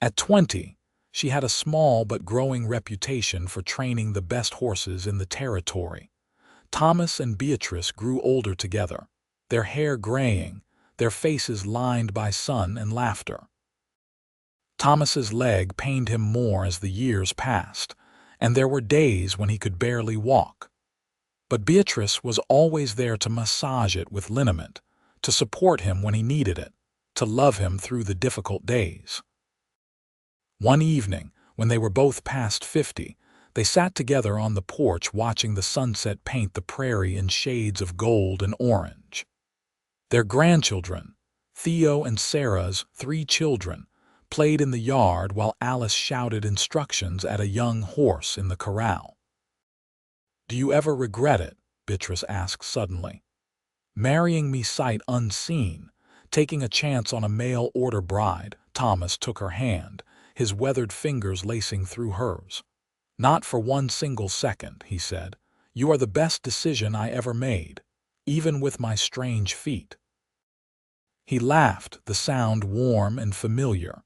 At 20, she had a small but growing reputation for training the best horses in the territory. Thomas and Beatrice grew older together, their hair graying, their faces lined by sun and laughter. Thomas's leg pained him more as the years passed, and there were days when he could barely walk. But Beatrice was always there to massage it with liniment, to support him when he needed it, to love him through the difficult days. One evening, when they were both past 50, they sat together on the porch watching the sunset paint the prairie in shades of gold and orange. Their grandchildren, Theo and Sarah's 3 children, played in the yard while Alice shouted instructions at a young horse in the corral. "Do you ever regret it?" Beatrice asked suddenly. "Marrying me sight unseen, taking a chance on a mail-order bride." Thomas took her hand, his weathered fingers lacing through hers. "Not for one single second," he said. "You are the best decision I ever made, even with my strange feet." He laughed, the sound warm and familiar.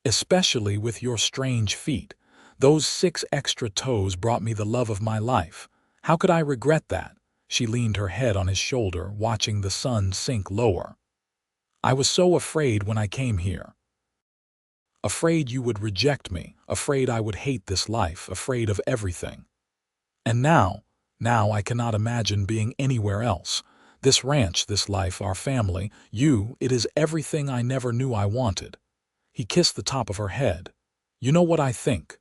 "Especially with your strange feet. Those 6 extra toes brought me the love of my life. How could I regret that?" She leaned her head on his shoulder, watching the sun sink lower. "I was so afraid when I came here. Afraid you would reject me, afraid I would hate this life, afraid of everything. And now I cannot imagine being anywhere else. This ranch, this life, our family, it is everything I never knew I wanted." He kissed the top of her head. "You know what I think?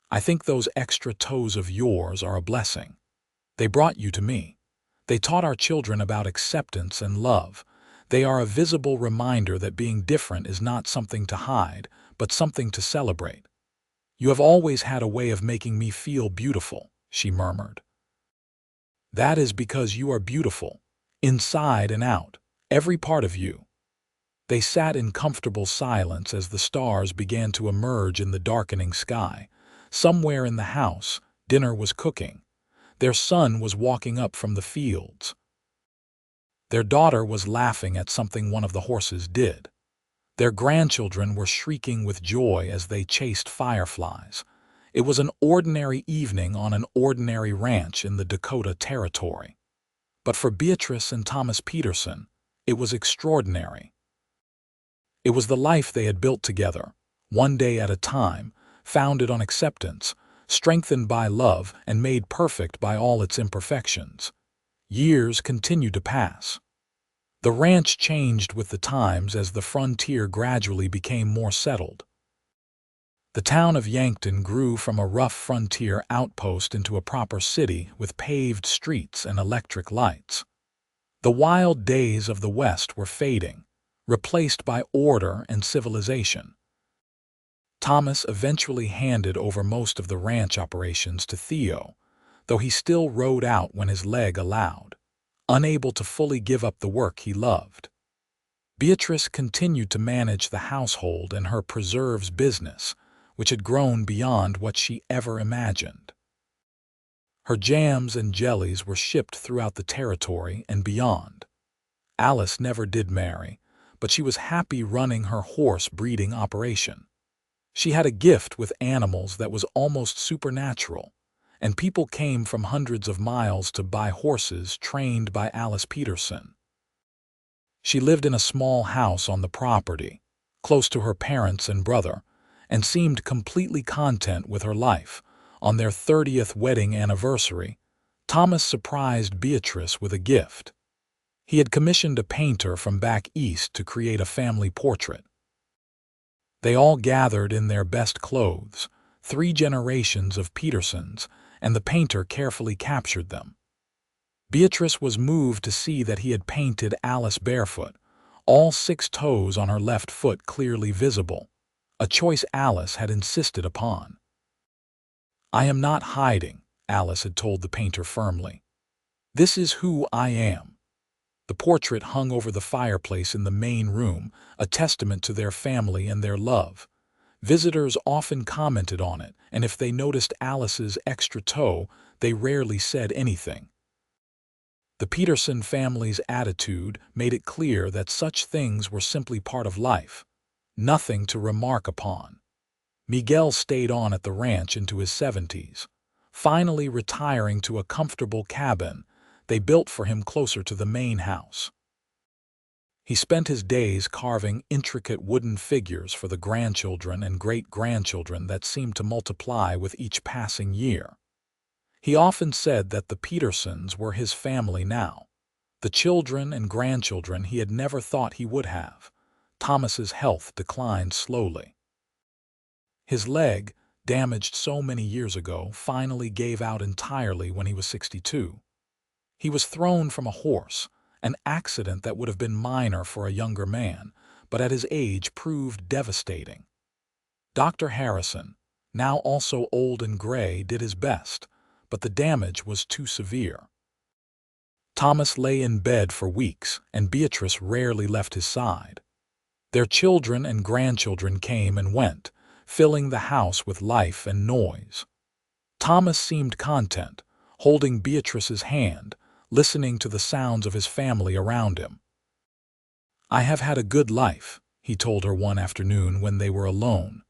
I think those extra toes of yours are a blessing. They brought you to me. They taught our children about acceptance and love. They are a visible reminder that being different is not something to hide, but something to celebrate. You have always had a way of making me feel beautiful," she murmured. "That is because you are beautiful, inside and out, every part of you." They sat in comfortable silence as the stars began to emerge in the darkening sky. Somewhere in the house, dinner was cooking. Their son was walking up from the fields. Their daughter was laughing at something one of the horses did. Their grandchildren were shrieking with joy as they chased fireflies. It was an ordinary evening on an ordinary ranch in the Dakota Territory. But for Beatrice and Thomas Peterson, it was extraordinary. It was the life they had built together, one day at a time, founded on acceptance, strengthened by love, and made perfect by all its imperfections. Years continued to pass. The ranch changed with the times as the frontier gradually became more settled. The town of Yankton grew from a rough frontier outpost into a proper city with paved streets and electric lights. The wild days of the West were fading, replaced by order and civilization. Thomas eventually handed over most of the ranch operations to Theo, though he still rode out when his leg allowed, unable to fully give up the work he loved. Beatrice continued to manage the household and her preserves business, which had grown beyond what she ever imagined. Her jams and jellies were shipped throughout the territory and beyond. Alice never did marry, but she was happy running her horse breeding operation. She had a gift with animals that was almost supernatural, and people came from hundreds of miles to buy horses trained by Alice Peterson. She lived in a small house on the property, close to her parents and brother, and seemed completely content with her life. On their 30th wedding anniversary, Thomas surprised Beatrice with a gift. He had commissioned a painter from back east to create a family portrait. They all gathered in their best clothes, 3 generations of Petersons, and the painter carefully captured them. Beatrice was moved to see that he had painted Alice barefoot, all 6 toes on her left foot clearly visible, a choice Alice had insisted upon. "I am not hiding," Alice had told the painter firmly. "This is who I am." The portrait hung over the fireplace in the main room, a testament to their family and their love. Visitors often commented on it, and if they noticed Alice's extra toe, they rarely said anything. The Peterson family's attitude made it clear that such things were simply part of life, nothing to remark upon. Miguel stayed on at the ranch into his 70s, finally retiring to a comfortable cabin they built for him closer to the main house. He spent his days carving intricate wooden figures for the grandchildren and great-grandchildren that seemed to multiply with each passing year. He often said that the Petersons were his family now, the children and grandchildren he had never thought he would have. Thomas's health declined slowly. His leg, damaged so many years ago, finally gave out entirely when he was 62. He was thrown from a horse, an accident that would have been minor for a younger man, but at his age proved devastating. Dr. Harrison, now also old and gray, did his best, but the damage was too severe. Thomas lay in bed for weeks, and Beatrice rarely left his side. Their children and grandchildren came and went, filling the house with life and noise. Thomas seemed content, holding Beatrice's hand, listening to the sounds of his family around him. "I have had a good life," he told her one afternoon when they were alone.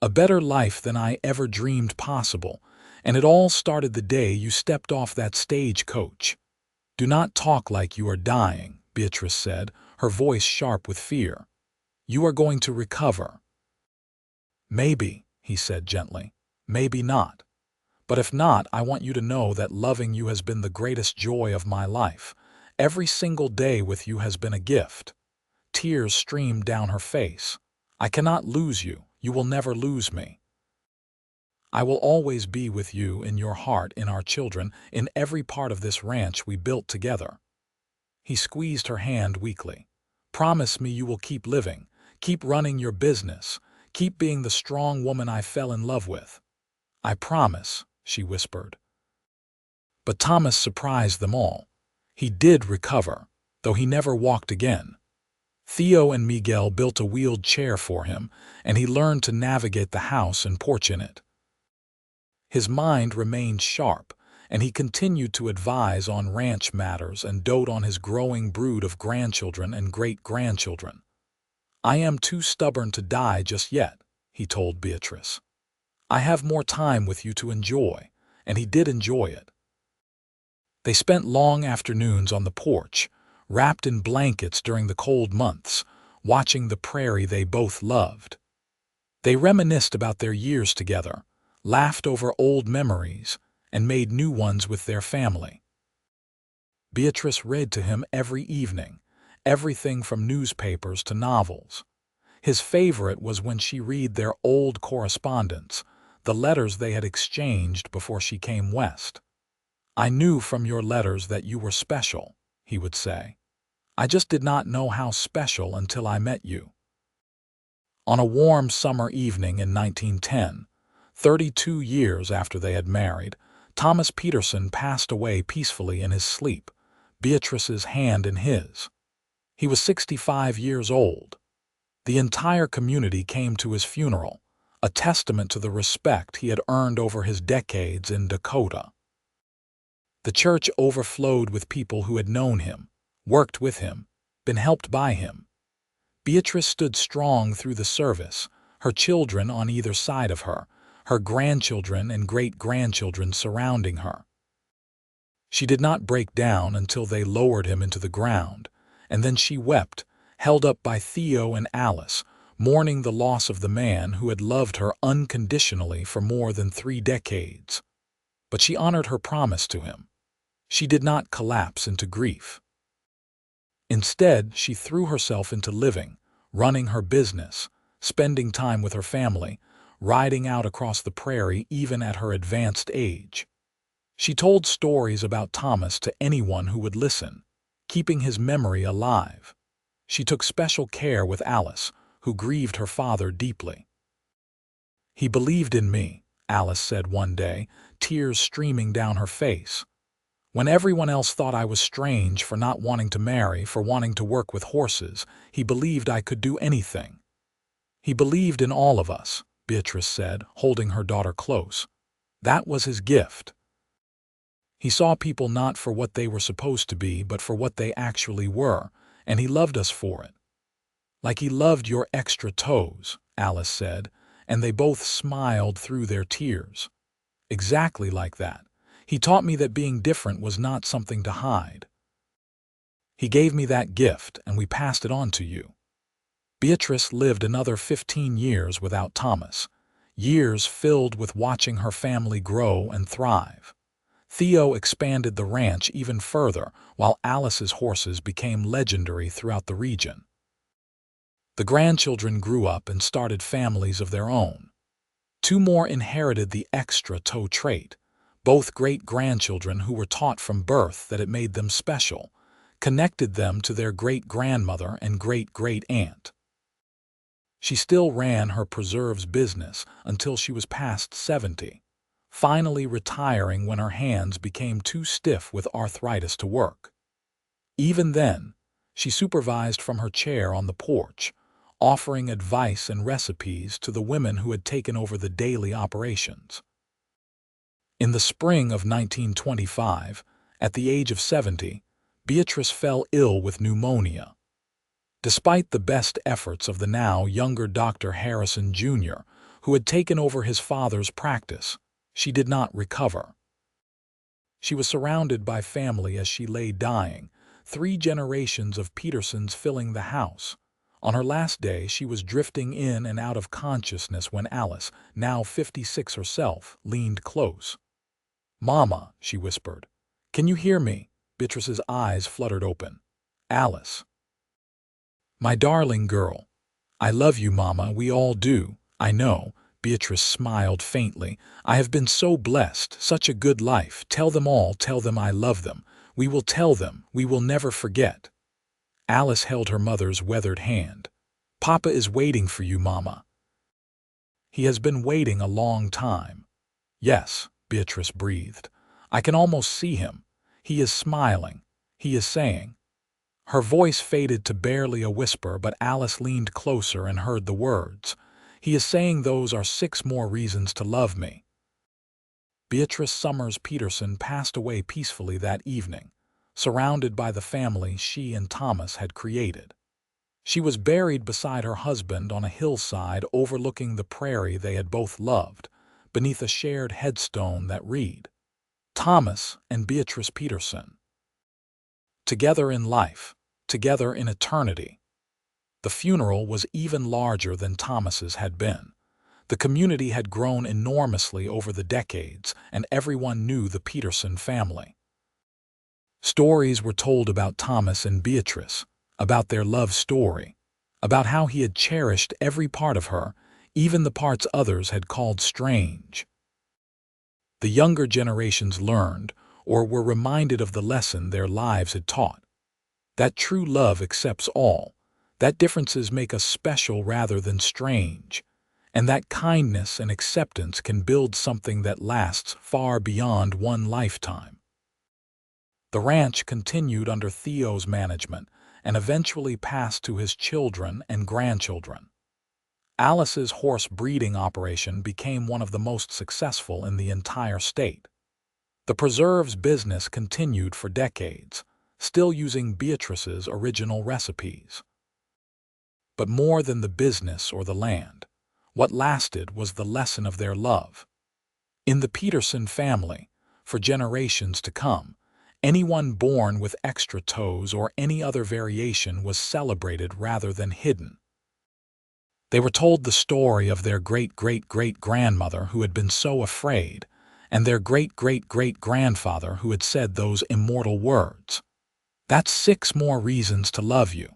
"A better life than I ever dreamed possible, and it all started the day you stepped off that stagecoach." "Do not talk like you are dying," Beatrice said, her voice sharp with fear. "You are going to recover." "Maybe," he said gently. "Maybe not. But if not, I want you to know that loving you has been the greatest joy of my life. Every single day with you has been a gift." Tears streamed down her face. "I cannot lose you. You will never lose me. I will always be with you in your heart, in our children, in every part of this ranch we built together." He squeezed her hand weakly. "Promise me you will keep living, keep running your business, keep being the strong woman I fell in love with." "I promise," she whispered. But Thomas surprised them all. He did recover, though he never walked again. Theo and Miguel built a wheeled chair for him, and he learned to navigate the house and porch in it. His mind remained sharp, and he continued to advise on ranch matters and dote on his growing brood of grandchildren and great-grandchildren. "I am too stubborn to die just yet," he told Beatrice. "I have more time with you to enjoy," and he did enjoy it. They spent long afternoons on the porch, wrapped in blankets during the cold months, watching the prairie they both loved. They reminisced about their years together, laughed over old memories, and made new ones with their family. Beatrice read to him every evening, everything from newspapers to novels. His favorite was when she read their old correspondence, the letters they had exchanged before she came west. "I knew from your letters that you were special," he would say. "I just did not know how special until I met you." On a warm summer evening in 1910, 32 years after they had married, Thomas Peterson passed away peacefully in his sleep, Beatrice's hand in his. He was 65 years old. The entire community came to his funeral, a testament to the respect he had earned over his decades in Dakota. The church overflowed with people who had known him, worked with him, been helped by him. Beatrice stood strong through the service, her children on either side of her, her grandchildren and great-grandchildren surrounding her. She did not break down until they lowered him into the ground, and then she wept, held up by Theo and Alice, mourning the loss of the man who had loved her unconditionally for more than 3 decades. But she honored her promise to him. She did not collapse into grief. Instead, she threw herself into living, running her business, spending time with her family, riding out across the prairie even at her advanced age. She told stories about Thomas to anyone who would listen, keeping his memory alive. She took special care with Alice, who grieved her father deeply. "He believed in me," Alice said one day, tears streaming down her face. "When everyone else thought I was strange for not wanting to marry, for wanting to work with horses, he believed I could do anything." "He believed in all of us," Beatrice said, holding her daughter close. "That was his gift. He saw people not for what they were supposed to be, but for what they actually were, and he loved us for it." "Like he loved your extra toes," Alice said, and they both smiled through their tears. "Exactly like that. He taught me that being different was not something to hide. He gave me that gift, and we passed it on to you." Beatrice lived another 15 years without Thomas, years filled with watching her family grow and thrive. Theo expanded the ranch even further, while Alice's horses became legendary throughout the region. The grandchildren grew up and started families of their own. 2 more inherited the extra toe trait, both great-grandchildren who were taught from birth that it made them special, connected them to their great-grandmother and great-great-aunt. She still ran her preserves business until she was past 70, finally retiring when her hands became too stiff with arthritis to work. Even then, she supervised from her chair on the porch, offering advice and recipes to the women who had taken over the daily operations. In the spring of 1925, at the age of 70, Beatrice fell ill with pneumonia. Despite the best efforts of the now younger Dr. Harrison Jr., who had taken over his father's practice, she did not recover. She was surrounded by family as she lay dying, 3 generations of Petersons filling the house. On her last day, she was drifting in and out of consciousness when Alice, now 56 herself, leaned close. "Mama," she whispered. "Can you hear me?" Beatrice's eyes fluttered open. "Alice." "My darling girl. I love you, Mama, we all do, I know." Beatrice smiled faintly. "I have been so blessed, such a good life. Tell them all, tell them I love them. We will tell them, we will never forget." Alice held her mother's weathered hand. "Papa is waiting for you, Mama." "He has been waiting a long time." "Yes," Beatrice breathed. "I can almost see him. He is smiling. He is saying—" Her voice faded to barely a whisper, but Alice leaned closer and heard the words. "He is saying those are 6 more reasons to love me." Beatrice Summers Peterson passed away peacefully that evening, surrounded by the family she and Thomas had created. She was buried beside her husband on a hillside overlooking the prairie they had both loved, beneath a shared headstone that read, "Thomas and Beatrice Peterson. Together in life, together in eternity." The funeral was even larger than Thomas's had been. The community had grown enormously over the decades, and everyone knew the Peterson family. Stories were told about Thomas and Beatrice, about their love story, about how he had cherished every part of her, even the parts others had called strange. The younger generations learned, or were reminded of the lesson their lives had taught, that true love accepts all, that differences make us special rather than strange, and that kindness and acceptance can build something that lasts far beyond one lifetime. The ranch continued under Theo's management and eventually passed to his children and grandchildren. Alice's horse breeding operation became one of the most successful in the entire state. The preserves business continued for decades, still using Beatrice's original recipes. But more than the business or the land, what lasted was the lesson of their love. In the Peterson family, for generations to come, anyone born with extra toes or any other variation was celebrated rather than hidden. They were told the story of their great-great-great-grandmother who had been so afraid, and their great-great-great-grandfather who had said those immortal words, "That's 6 more reasons to love you."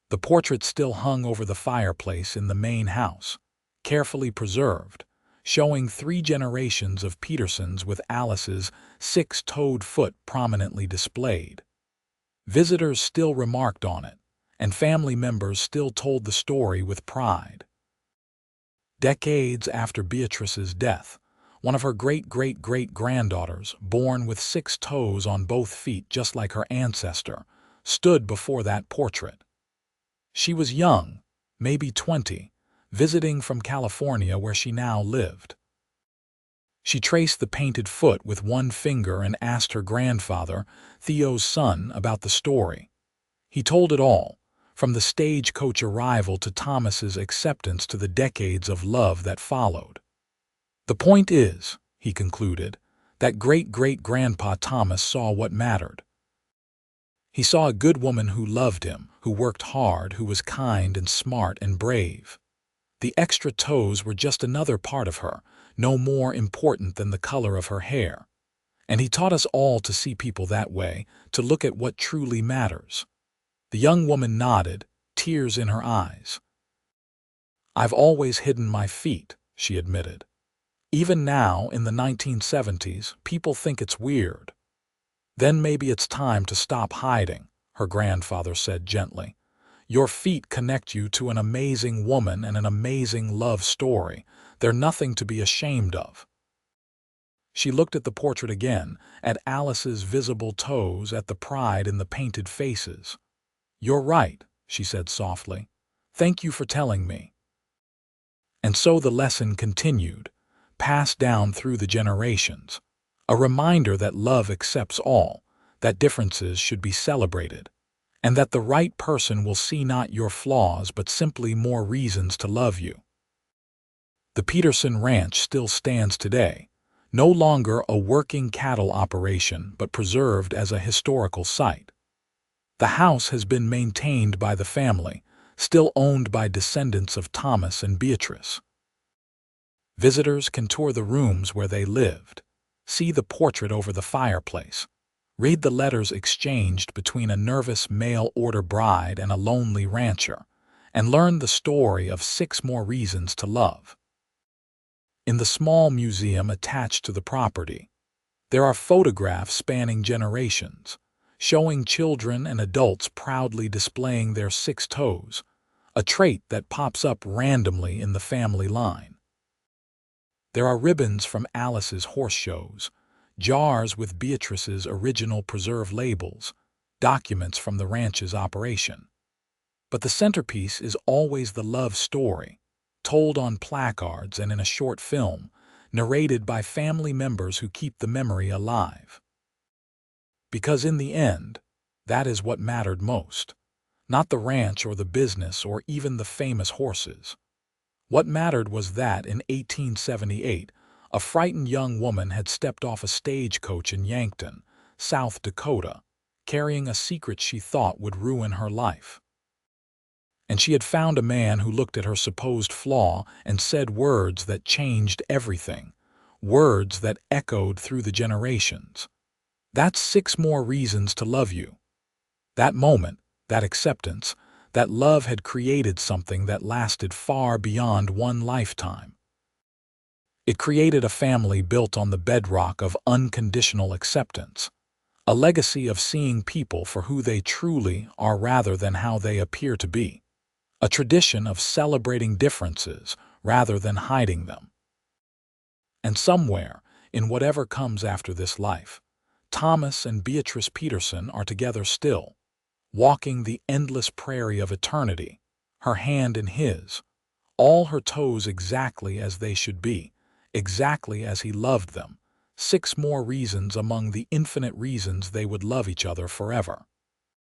The portrait still hung over the fireplace in the main house, carefully preserved, showing 3 generations of Petersons with Alice's 6-toed foot prominently displayed. Visitors still remarked on it, and family members still told the story with pride. Decades after Beatrice's death, one of her great-great-great-granddaughters, born with 6 toes on both feet just like her ancestor, stood before that portrait. She was young, maybe 20, visiting from California where she now lived. She traced the painted foot with one finger and asked her grandfather, Theo's son, about the story. He told it all, from the stagecoach arrival to Thomas's acceptance to the decades of love that followed. "The point is," he concluded, "that great-great-grandpa Thomas saw what mattered. He saw a good woman who loved him, who worked hard, who was kind and smart and brave. The extra toes were just another part of her, no more important than the color of her hair. And he taught us all to see people that way, to look at what truly matters." The young woman nodded, tears in her eyes. "I've always hidden my feet," she admitted. "Even now, in the 1970s, people think it's weird." "Then maybe it's time to stop hiding," her grandfather said gently. Your feet connect you to an amazing woman and an amazing love story. They're nothing to be ashamed of. She looked at the portrait again, at Alice's visible toes, at the pride in the painted faces. "You're right," she said softly. "Thank you for telling me." And so the lesson continued, passed down through the generations. A reminder that love accepts all, that differences should be celebrated, and that the right person will see not your flaws but simply more reasons to love you. The Peterson Ranch still stands today, no longer a working cattle operation but preserved as a historical site. The house has been maintained by the family, still owned by descendants of Thomas and Beatrice. Visitors can tour the rooms where they lived, see the portrait over the fireplace, read the letters exchanged between a nervous mail-order bride and a lonely rancher, and learn the story of 6 more reasons to love. In the small museum attached to the property, there are photographs spanning generations, showing children and adults proudly displaying their 6 toes, a trait that pops up randomly in the family line. There are ribbons from Alice's horse shows, jars with Beatrice's original preserve labels, documents from the ranch's operation. But the centerpiece is always the love story, told on placards and in a short film, narrated by family members who keep the memory alive. Because in the end, that is what mattered most. Not the ranch or the business or even the famous horses. What mattered was that in 1878, a frightened young woman had stepped off a stagecoach in Yankton, South Dakota, carrying a secret she thought would ruin her life. And she had found a man who looked at her supposed flaw and said words that changed everything, words that echoed through the generations. "That's 6 more reasons to love you." That moment, that acceptance, that love had created something that lasted far beyond one lifetime. It created a family built on the bedrock of unconditional acceptance, a legacy of seeing people for who they truly are rather than how they appear to be, a tradition of celebrating differences rather than hiding them. And somewhere, in whatever comes after this life, Thomas and Beatrice Peterson are together still, walking the endless prairie of eternity, her hand in his, all her toes exactly as they should be, exactly as he loved them, 6 more reasons among the infinite reasons they would love each other forever.